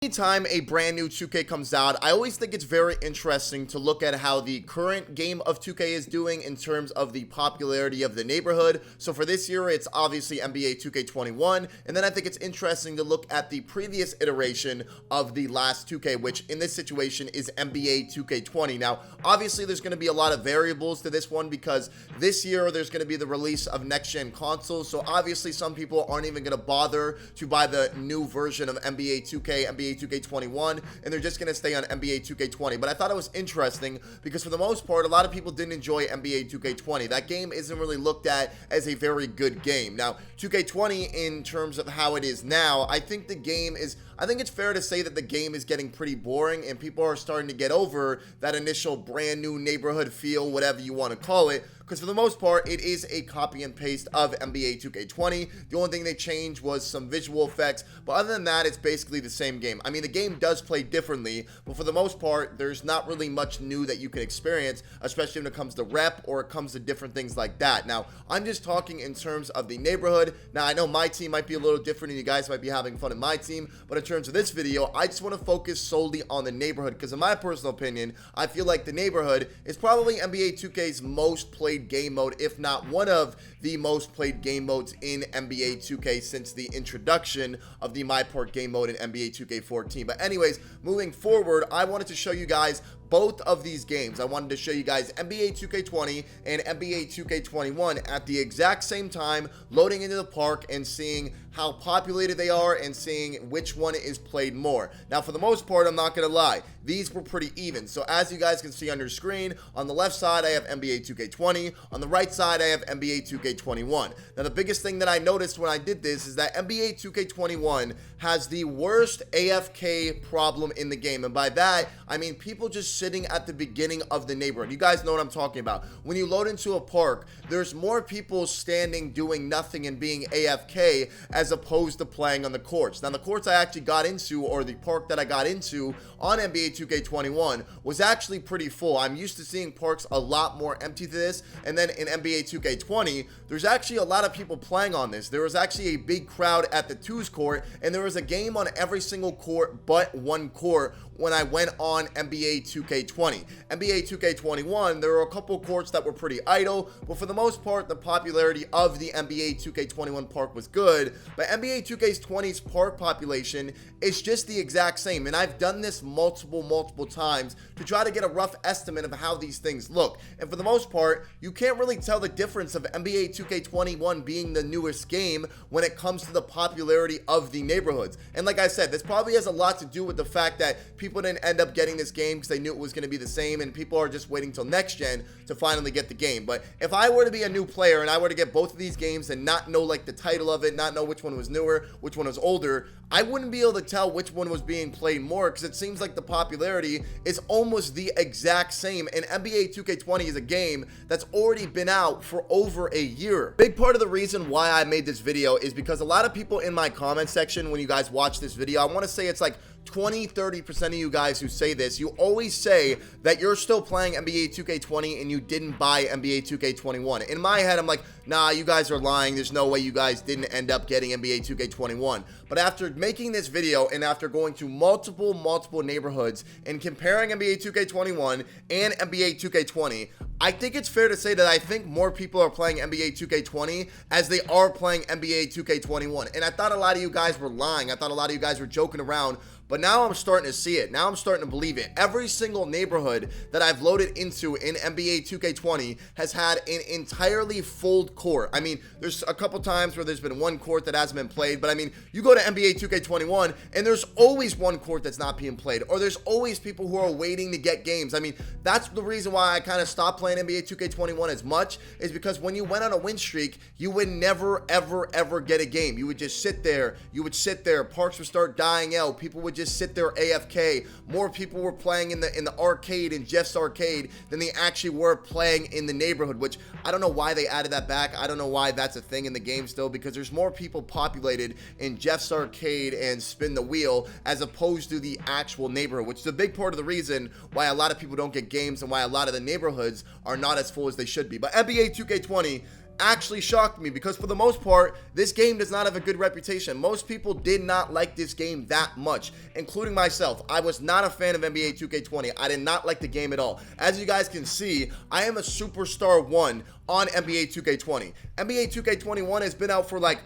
Anytime a brand new 2K comes out, I always think it's very interesting to look at how the current game of 2K is doing in terms of the popularity of the neighborhood. So for this year, it's obviously NBA 2K21, and then I think it's interesting to look at the previous iteration of the last 2K, which in this situation is NBA 2K20. Now, obviously, there's going to be a lot of variables to this one because this year there's going to be the release of next-gen consoles, so obviously some people aren't even going to bother to buy the new version of NBA 2K, NBA 2K21, and they're just going to stay on NBA 2K20. But I thought it was interesting because for the most part, a lot of people didn't enjoy NBA 2K20. That game isn't really looked at as a very good game. Now, 2K20, in terms of how it is now, I think it's fair to say that the game is getting pretty boring and people are starting to get over that initial brand new neighborhood feel, whatever you want to call it. Because for the most part, it is a copy and paste of NBA 2K20. The only thing they changed was some visual effects, but other than that, it's basically the same game. I mean, the game does play differently, but for the most part, there's not really much new that you can experience, especially when it comes to rep or it comes to different things like that. Now, I'm just talking in terms of the neighborhood. Now, I know my team might be a little different and you guys might be having fun in my team, but in terms of this video, I just want to focus solely on the neighborhood because in my personal opinion, I feel like the neighborhood is probably NBA 2K's most played game mode, if not one of the most played game modes in NBA 2K since the introduction of the MyPort game mode in NBA 2K14. But anyways, moving forward, I wanted to show you guys both of these games. I wanted to show you guys NBA 2K20 and NBA 2K21 at the exact same time, loading into the park and seeing how populated they are and seeing which one is played more. Now, for the most part, I'm not going to lie, these were pretty even. So as you guys can see on your screen, on the left side, I have NBA 2K20. On the right side, I have NBA 2K21. Now, the biggest thing that I noticed when I did this is that NBA 2K21 has the worst AFK problem in the game. And by that, I mean people just sitting at the beginning of the neighborhood. You guys know what I'm talking about. When you load into a park, there's more people standing doing nothing and being AFK as opposed to playing on the courts. Now, the courts I actually got into, or the park that I got into on NBA 2K21 was actually pretty full. I'm used to seeing parks a lot more empty to this, and then in NBA 2K20, there's actually a lot of people playing on this. There was actually a big crowd at the twos court, and there was a game on every single court but one court when I went on NBA 2K20. NBA 2K21, there were a couple courts that were pretty idle, but for the most part, the popularity of the NBA 2K21 park was good, but NBA 2K20's park population is just the exact same, and I've done this multiple times to try to get a rough estimate of how these things look, and for the most part, you can't really tell the difference of NBA 2K21 being the newest game when it comes to the popularity of the neighborhoods. And like I said, this probably has a lot to do with the fact that people didn't end up getting this game because they knew it was going to be the same, and people are just waiting till next gen to finally get the game. But if I were to be a new player and I were to get both of these games and not know like the title of it, not know which one was newer, which one was older, I wouldn't be able to tell which one was being played more because it seems like the popularity is almost the exact same, and NBA 2K20 is a game that's already been out for over a year. Big part of the reason why I made this video is because a lot of people in my comment section, when you guys watch this video, I want to say it's like 20-30% of you guys who say this, you always say that you're still playing NBA 2K20 and you didn't buy NBA 2K21. In my head, I'm like, nah, you guys are lying. There's no way you guys didn't end up getting NBA 2K21. But after making this video and after going to multiple neighborhoods and comparing NBA 2K21 and NBA 2K20, I think it's fair to say that I think more people are playing NBA 2K20 as they are playing NBA 2K21. And I thought a lot of you guys were lying. I thought a lot of you guys were joking around. But now I'm starting to see it. Now I'm starting to believe it. Every single neighborhood that I've loaded into in NBA 2K20 has had an entirely full court. I mean, there's a couple times where there's been one court that hasn't been played, but I mean, you go to NBA 2K21 and there's always one court that's not being played, or there's always people who are waiting to get games. I mean, that's the reason why I kind of stopped playing NBA 2K21 as much, is because when you went on a win streak, you would never, ever get a game. You would just sit there. You would sit there. Parks would start dying out. People would just sit there AFK. More people were playing in the arcade, in Jeff's arcade, than they actually were playing in the neighborhood, which I don't know why they added that back. I don't know why that's a thing in the game still, because there's more people populated in Jeff's arcade and Spin the Wheel as opposed to the actual neighborhood, which is a big part of the reason why a lot of people don't get games and why a lot of the neighborhoods are not as full as they should be. But NBA 2K20 actually shocked me because for the most part, this game does not have a good reputation. Most people did not like this game that much, including myself. I was not a fan of NBA 2K20. I did not like the game at all. As you guys can see, I am a Superstar 1 on NBA 2K20. NBA 2K21 has been out for like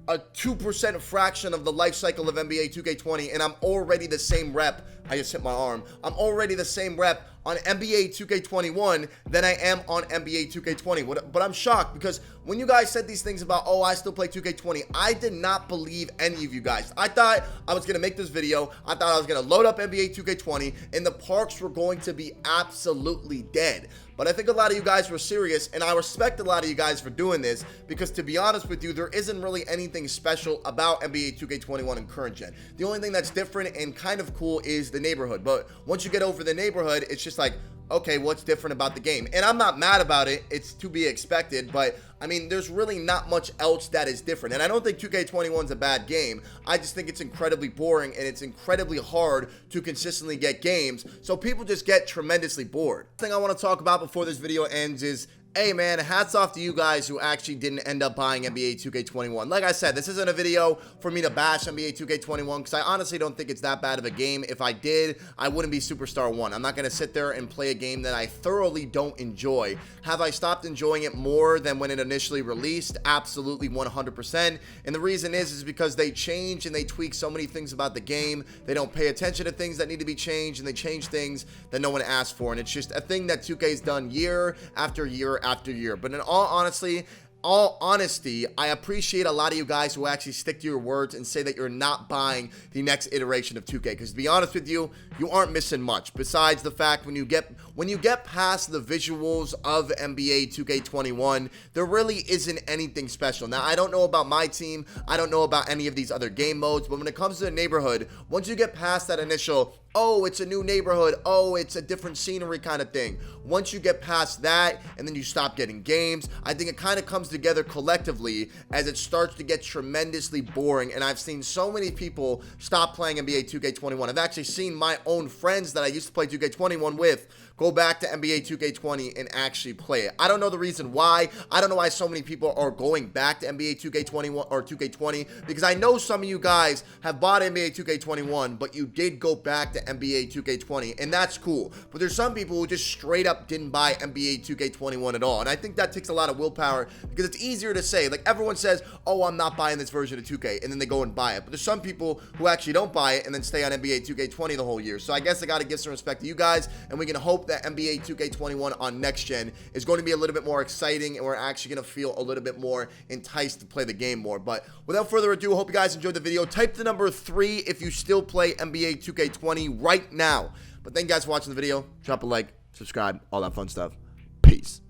a 2% fraction of the life cycle of NBA 2K20, and I'm already the same rep. I just hit my arm. I'm already the same rep on NBA 2K21 than I am on NBA 2K20. But I'm shocked because when you guys said these things about, oh, I still play 2K20, I did not believe any of you guys. I thought I was going to make this video. I thought I was going to load up NBA 2K20 and the parks were going to be absolutely dead. But I think a lot of you guys were serious, and I respect a lot of you guys for doing this because, to be honest with you, there isn't really anything special about NBA 2K21 in current gen. The only thing that's different and kind of cool is the neighborhood. But once you get over the neighborhood, it's just like, okay, what's different about the game? And I'm not mad about it. It's to be expected, but I mean, there's really not much else that is different. And I don't think 2K21 is a bad game. I just think it's incredibly boring and it's incredibly hard to consistently get games. So people just get tremendously bored. The thing I want to talk about before this video ends is, hey man, hats off to you guys who actually didn't end up buying NBA 2K21. Like I said, this isn't a video for me to bash NBA 2K21 because I honestly don't think it's that bad of a game. If I did, I wouldn't be Superstar 1. I'm not going to sit there and play a game that I thoroughly don't enjoy. Have I stopped enjoying it more than when it initially released? Absolutely 100%. And the reason is because they change and they tweak so many things about the game. They don't pay attention to things that need to be changed, and they change things that no one asked for. And it's just a thing that 2K's done year after year after year. But in all honesty, I appreciate a lot of you guys who actually stick to your words and say that you're not buying the next iteration of 2K. Because to be honest with you, you aren't missing much. Besides the fact when you get past the visuals of NBA 2K21, there really isn't anything special. Now, I don't know about my team. I don't know about any of these other game modes. But when it comes to the neighborhood, once you get past that initial, oh, it's a new neighborhood, oh, it's a different scenery kind of thing. Once you get past that and then you stop getting games, I think it kind of comes together collectively as it starts to get tremendously boring. And I've seen so many people stop playing NBA 2K21. I've actually seen my own friends that I used to play 2K21 with go back to NBA 2K20 and actually play it. I don't know the reason why. I don't know why so many people are going back to NBA 2K21 or 2K20, because I know some of you guys have bought NBA 2K21, but you did go back to NBA 2K20, and that's cool. But there's some people who just straight up didn't buy NBA 2K21 at all, and I think that takes a lot of willpower because it's easier to say. Like, everyone says, oh, I'm not buying this version of 2K, and then they go and buy it. But there's some people who actually don't buy it and then stay on NBA 2K20 the whole year. So I guess I got to give some respect to you guys, and we can hope that NBA 2K21 on next gen is going to be a little bit more exciting, and we're actually going to feel a little bit more enticed to play the game more. But without further ado, hope you guys enjoyed the video. Type the number 3 if you still play NBA 2K20 right now. But thank you guys for watching the video. Drop a like, subscribe, all that fun stuff. Peace.